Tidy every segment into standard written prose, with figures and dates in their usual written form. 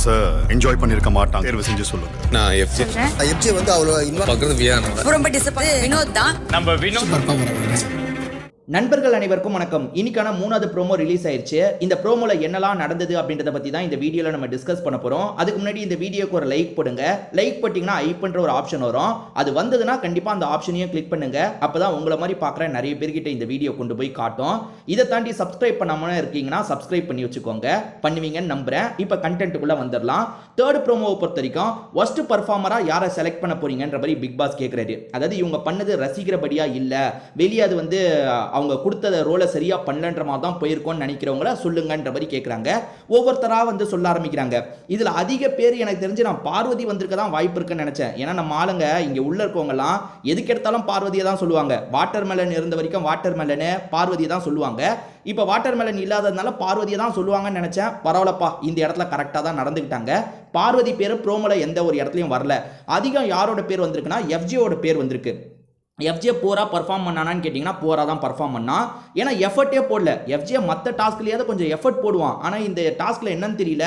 டான்ஸை enjoy பண்ணிருக்க மாட்டாங்க. தேர்வு செஞ்சு சொல்லுங்க. நான் எஃப்ஜே வந்து அவ்வளோ பார்க்குறது வியானா ரொம்ப டிசப்பாயிண்ட். வினோத் தான் நம்ம வினோத். நண்பர்கள் அனைவருக்கும் வணக்கம். இன்னைக்கான 3வது ப்ரோமோ ரிலீஸ் ஆயிருச்சு. இந்த ப்ரோமோல என்னெல்லாம் நடந்தது அப்படின்றத பத்தி தான் இந்த வீடியோல நம்ம டிஸ்கஸ் பண்ண போறோம். அதுக்கு முன்னாடி இந்த வீடியோக்கு ஒரு லைக் போடுங்க. லைக் போட்டீங்கன்னா ஐ பண்ற ஒரு ஆப்ஷன் வரும். அது வந்ததுன்னா கண்டிப்பா அந்த ஆப்ஷனையும் கிளிக் பண்ணுங்க. அப்பதான் உங்களை மாதிரி பார்க்குற நிறைய பேர்கிட்ட இந்த வீடியோ கொண்டு போய் காட்டும். இதை தாண்டி சப்ஸ்கிரைப் பண்ணாம இருக்கீங்கன்னா சப்ஸ்கிரைப் பண்ணி வச்சுக்கோங்க. பண்ணுவீங்கன்னு நம்புறேன். இப்போ கண்டென்ட்டுக்குள்ள வந்துடலாம். தேர்ட் ப்ரோமோவை பொறுத்த வரைக்கும் ஒஸ்ட் பர்ஃபார்மரா யாரை செலக்ட் பண்ண போறீங்கன்ற மாதிரி பிக் பாஸ் கேட்கிறாரு. அதாவது இவங்க பண்ணது ரசிக்கிறபடியா இல்ல, வெளியே அது வந்து அவங்க கொடுத்த ரோலை சரியா பண்ணலன்ற மாதிரி தான் போயிருக்கோன்னு நினைக்கிறவங்கள சொல்லுங்கன்ற மாதிரி கேட்குறாங்க. ஒவ்வொருத்தரா வந்து சொல்ல ஆரம்பிக்கிறாங்க. இதுல அதிக பேர் எனக்கு தெரிஞ்சு நான் பார்வதி வந்திருக்க தான் வாய்ப்பு இருக்குன்னு நினைச்சேன். ஏன்னா நம்ம ஆளுங்க இங்க உள்ள இருக்கவங்கலாம் எதுக்கு எடுத்தாலும் பார்வதியை தான் சொல்லுவாங்க. வாட்டர் மெலன் இருந்த வரைக்கும் வாட்டர் மெலனு பார்வதியை தான் சொல்லுவாங்க. இப்போ வாட்டர் மெலன் இல்லாததுனால பார்வதியை தான் சொல்லுவாங்கன்னு நினைச்சேன். பரவாயில்லப்பா, இந்த இடத்துல கரெக்டாக தான் நடந்துக்கிட்டாங்க. பார்வதி பேர் ப்ரோமோல எந்த ஒரு இடத்துலையும் வரல. அதிகம் யாரோட பேர் வந்திருக்குன்னா எஃப்ஜேவோட பேர் வந்திருக்கு. எஃப்ஜே போரா பர்ஃபார்ம் பண்ணானான்னு கேட்டிங்கன்னா போரா தான் பர்ஃபார்ம் பண்ணான். ஏன்னா எஃபர்ட்டே போடல. எஃப்ஜே மற்ற டாஸ்க்லேயாவது கொஞ்சம் எஃபர்ட் போடுவான். ஆனால் இந்த டாஸ்கில் என்னன்னு தெரியல,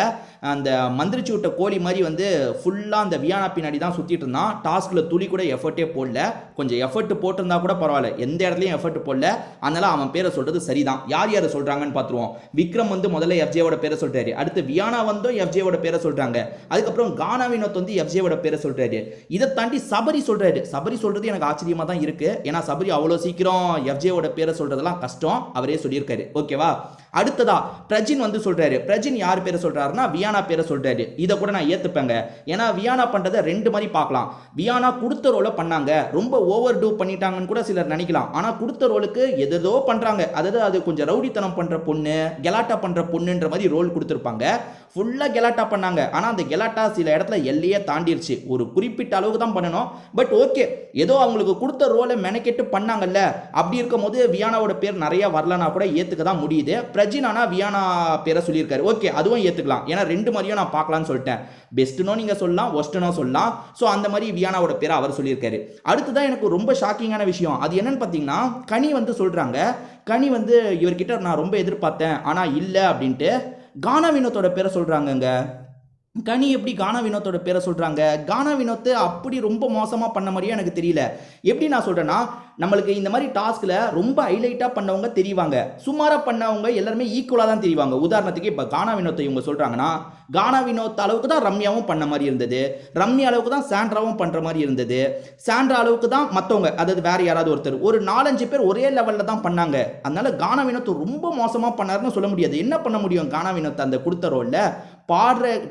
அந்த மந்திரிச்சு விட்ட கோழி மாதிரி வந்து ஃபுல்லாக அந்த வியானா பின்னாடி தான் சுற்றிட்டு இருந்தான். டாஸ்கில் துளி கூட எஃபர்ட்டே போடல. கொஞ்சம் எஃபர்ட் போட்டிருந்தா கூட பரவாயில்ல, எந்த இடத்துலையும் எஃபர்ட் போடல. அதனால அவன் பேரை சொல்கிறது சரிதான். யார் யார் சொல்கிறாங்கன்னு பார்த்துருவோம். விக்ரம் வந்து முதல்ல எஃப்ஜேவோட பேரை சொல்கிறாரு. அடுத்து வியானா வந்தும் எஃப்ஜேவோட பேரை சொல்கிறாங்க. அதுக்கப்புறம் கானா வினோத் வந்து எஃப்ஜேவோட பேரை சொல்கிறாரு. இதை தாண்டி சபரி சொல்கிறாரு. சபரி சொல்கிறது எனக்கு ஆச்சரியமாக தான் இருக்கு. ஏன்னா சபரி அவ்வளோ சீக்கிரம் எஃப்ஜேவோட பேரை சொல்றதெல்லாம் கஷ்டம். அவரே சொல்லியிருக்காரு. ஓகேவா? அடுத்ததா பிரஜின் வந்து சொல்றாரு. பிரஜின் யார் பேரை சொல்றாருன்னா வியானா பேரை சொல்றாரு. இதை கூட நான் ஏத்துப்பேங்க. ஏன்னா வியானா பண்றதை ரெண்டு மாதிரி பார்க்கலாம். வியானா கொடுத்த ரோலை பண்ணாங்க, ரொம்ப ஓவர் டூ பண்ணிட்டாங்கன்னு கூட சிலர் நினைக்கலாம். ஆனா கொடுத்த ரோலுக்கு எதோ பண்றாங்க. அதாவது அது கொஞ்சம் ரவுடித்தனம் பண்ற பொண்ணு, கெலாட்டா பண்ற பொண்ணுன்ற மாதிரி ரோல் கொடுத்துருப்பாங்க. ஃபுல்லா கெலாட்டா பண்ணாங்க. ஆனா அந்த கெலாட்டா சில இடத்துல எல்லையே தாண்டிருச்சு. ஒரு குறிப்பிட்ட அளவுக்கு தான் பண்ணணும். பட் ஓகே, ஏதோ அவங்களுக்கு கொடுத்த ரோலை மெனக்கெட்டு பண்ணாங்கல்ல. அப்படி இருக்கும் போது வியானாவோட பேர் நிறைய வரலனா கூட ஏத்துக்க தான் முடியுது. பிரஜினானா வியானா பேரை சொல்லியிருக்காரு. ஓகே, அதுவும் ஏத்துக்கலாம். ஏன்னா ரெண்டு மாதிரியும் நான் பார்க்கலாம்னு சொல்லிட்டேன். பெஸ்ட்னோ நீங்க சொல்லலாம், ஒஸ்ட்னோ சொல்லலாம். ஸோ அந்த மாதிரி வியானாவோட பேரை அவர் சொல்லியிருக்காரு. அடுத்துதான் எனக்கு ரொம்ப ஷாக்கிங்கான விஷயம். அது என்னன்னு பார்த்தீங்கன்னா, கனி வந்து சொல்றாங்க. கனி வந்து இவர்கிட்ட நான் ரொம்ப எதிர்பார்த்தேன் ஆனா இல்லை அப்படின்ட்டு கானா வினோத்தோட பேரை சொல்றாங்கங்க. கனி எப்படி கானா வினோத்தோட பேரை சொல்றாங்க? கானா வினோத் அப்படி ரொம்ப மோசமா பண்ண மாதிரியே எனக்கு தெரியல. எப்படி நான் சொல்றேன்னா, நம்மளுக்கு இந்த மாதிரி டாஸ்க்ல ரொம்ப ஹைலைட்டா பண்ணவங்க தெரிவாங்க, சுமாரா பண்ணவங்க எல்லாருமே ஈக்குவலா தான் தெரிவாங்க. உதாரணத்துக்கு இப்ப கானா வினோத்தை இவங்க சொல்றாங்கன்னா, கானா வினோத் அளவுக்கு தான் ரம்யாவும் பண்ண மாதிரி இருந்தது, ரம்யா அளவுக்கு தான் சாண்ட்ராவும் பண்ற மாதிரி இருந்தது, சாண்ட்ரா அளவுக்கு தான் மற்றவங்க, அதாவது வேற யாராவது ஒருத்தர், ஒரு 4-5 பேர் ஒரே லெவல்ல தான் பண்ணாங்க. அதனால கானா வினோத் ரொம்ப மோசமா பண்ணாருன்னு சொல்ல முடியாது. என்ன பண்ண முடியும்? கானா வினோத் அந்த கொடுத்த ரோல்ல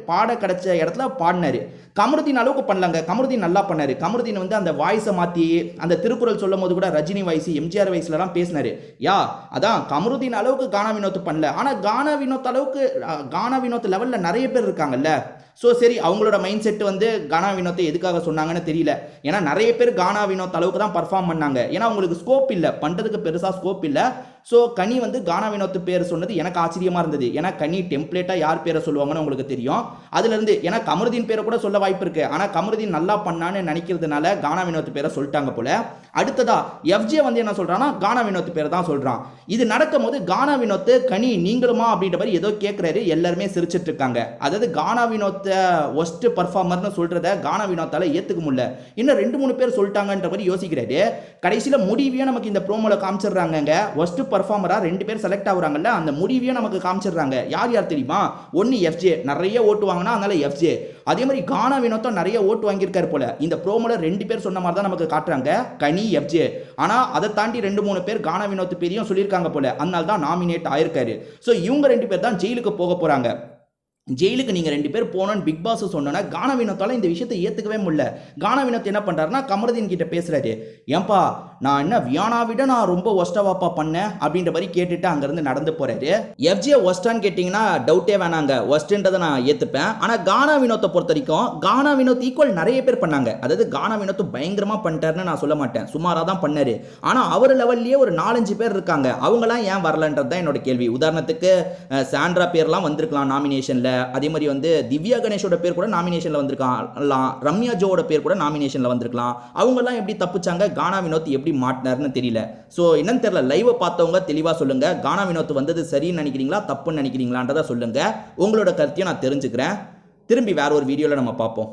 பாட கிடைச்ச இடத்துல பாடினாரு. கமருதீன் அளவுக்கு பண்ணலாங்க. கமருதீன் நல்லா பண்ணாரு. கமருதீன் வந்து அந்த வாய்ஸை மாற்றி அந்த திருக்குறள் சொல்லும் போது கூட ரஜினி வாய்ஸ், எம்ஜிஆர் வாய்ஸ்லாம் பேசினாரு. அதான் கமருதீன் அளவுக்கு கானா வினோத் பண்ணல. ஆனால் கானா வினோத் அளவுக்கு கானா வினோத் லெவலில் நிறைய பேர் இருக்காங்கல்ல. ஸோ சரி, அவங்களோட மைண்ட் செட் வந்து கானா வினோத்தை எதுக்காக சொன்னாங்கன்னு தெரியல. ஏன்னா நிறைய பேர் கானா வினோத் அளவுக்கு தான் பர்ஃபார்ம் பண்ணாங்க. ஏன்னா அவங்களுக்கு ஸ்கோப் இல்லை, பண்ணுறதுக்கு பெருசாக ஸ்கோப் இல்லை. ஸோ கனி வந்து கானா வினோத் பேர் சொன்னது எனக்கு ஆச்சரியமாக இருந்தது. ஏன்னா கனி டெம்ப்ளேட்டாக யார் பேரை சொல்லுவாங்கன்னு உங்களுக்கு தெரியும். அதுலேருந்து ஏன்னா கமருதீன் பேரை கூட சொல்ல வாய்ப்பு இருக்கு. ஆனால் கமருதீன் நல்லா பண்ணான்னு நினைக்கிறதுனால கானா வினோத் பேரை சொல்லிட்டாங்க போல. அடுத்ததா எஃப்ஜே வந்து என்ன சொல்றான்னா, கானா வினோத் பேரை தான் சொல்றான். இது நடக்கும் போது கானா வினோத் கனி நீங்களுமா அப்படின்ற மாதிரி ஏதோ கேட்கிறாரு. எல்லாருமே சிரிச்சிட்டு இருக்காங்க. அதாவது கானா வினோத் ஒஸ்ட் பர்ஃபார்மர்னு சொல்றத கானா வினோத்தால ஏத்துக்க முடியல. இன்னும் 2-3 பேர் சொல்லிட்டாங்கன்ற மாதிரி யோசிக்கிறாரு. கடைசியில முடிவையே நமக்கு இந்த ப்ரோமோல காமிச்சிடுறாங்க. ஒஸ்ட் பர்ஃபார்மரா 2 பேர் செலக்ட் ஆகுறாங்கல்ல, அந்த முடிவையே நமக்கு காமிச்சிடுறாங்க. யார் யார் தெரியுமா? ஒன்னு எஃப்ஜே, நிறைய ஓட்டு வாங்கினா அதனால எஃப்ஜே. அதே மாதிரி கானா வினோத்தும் நிறைய ஓட்டு வாங்கியிருக்காரு போல. இந்த ப்ரோமோல 2 பேர் சொன்ன மாதிரி தான் நமக்கு காட்டுறாங்க, கனி, எஃப்ஜே. ஆனா அதை தாண்டி 2-3 பேர் கானா வினோத் பேரையும் சொல்லியிருக்காங்க போல. அதனால தான் நாமினேட் ஆயிருக்காரு. ஸோ இவங்க 2 பேர் தான் ஜெயிலுக்கு போக போறாங்க. ஜெயிலுக்கு நீங்கள் 2 பேர் போனோன்னு பிக் பாஸ் சொன்னோன்னா கானா வினோத்தால இந்த விஷயத்தை ஏற்றுக்கவே முடியல. கானா வினோத் என்ன பண்ணுறாருன்னா, கமருதீன் கிட்ட பேசுறாரு. ஏன்பா நான் என்ன வியானா விட நான் ரொம்ப ஒஸ்டவாப்பா பண்ணேன் அப்படின்ற மாதிரி கேட்டுட்டு அங்கேருந்து நடந்து போறாரு. எஃப்ஜே ஒஸ்டான்னு கேட்டிங்கன்னா டவுட்டே வேணாங்க, ஒஸ்ட்ன்றதை நான் ஏற்றுப்பேன். ஆனால் கானா வினோத்தை பொறுத்த வரைக்கும் கானா வினோத் ஈக்குவல் நிறைய பேர் பண்ணாங்க. அதாவது கானா வினோத் பயங்கரமாக பண்ணிட்டாருன்னு நான் சொல்ல மாட்டேன், சுமாராக தான் பண்ணாரு. ஆனால் அவர் லெவல்லையே ஒரு 4-5 பேர் இருக்காங்க. அவங்களாம் ஏன் வரலன்றது தான் என்னோட கேள்வி. உதாரணத்துக்கு சாண்ட்ரா பேர்லாம் வந்திருக்கலாம் நாமினேஷனில். அதே மாதிரி வந்து திவ்யா கணேஷோட பேர் கூட நாமினேஷன்ல வந்திருக்கலாம், ரம்யா ஜோவோட பேர் கூட நாமினேஷன்ல வந்திருக்கலாம். அவங்க எல்லாம் எப்படி தப்பிச்சாங்க, கானா வினோத் எப்படி மாட்டினார்னு தெரியல. ஸோ என்னன்னு தெரியல. லைவ் பார்த்தவங்க தெளிவாக சொல்லுங்க, கானா வினோத் வந்தது சரின்னு நினைக்கிறீங்களா தப்புன்னு நினைக்கிறீங்களான்றதை சொல்லுங்க. உங்களோட கருத்தையும் நான் தெரிஞ்சுக்கிறேன். திரும்பி வேற ஒரு வீடியோவில் நம்ம பார்ப்போம்.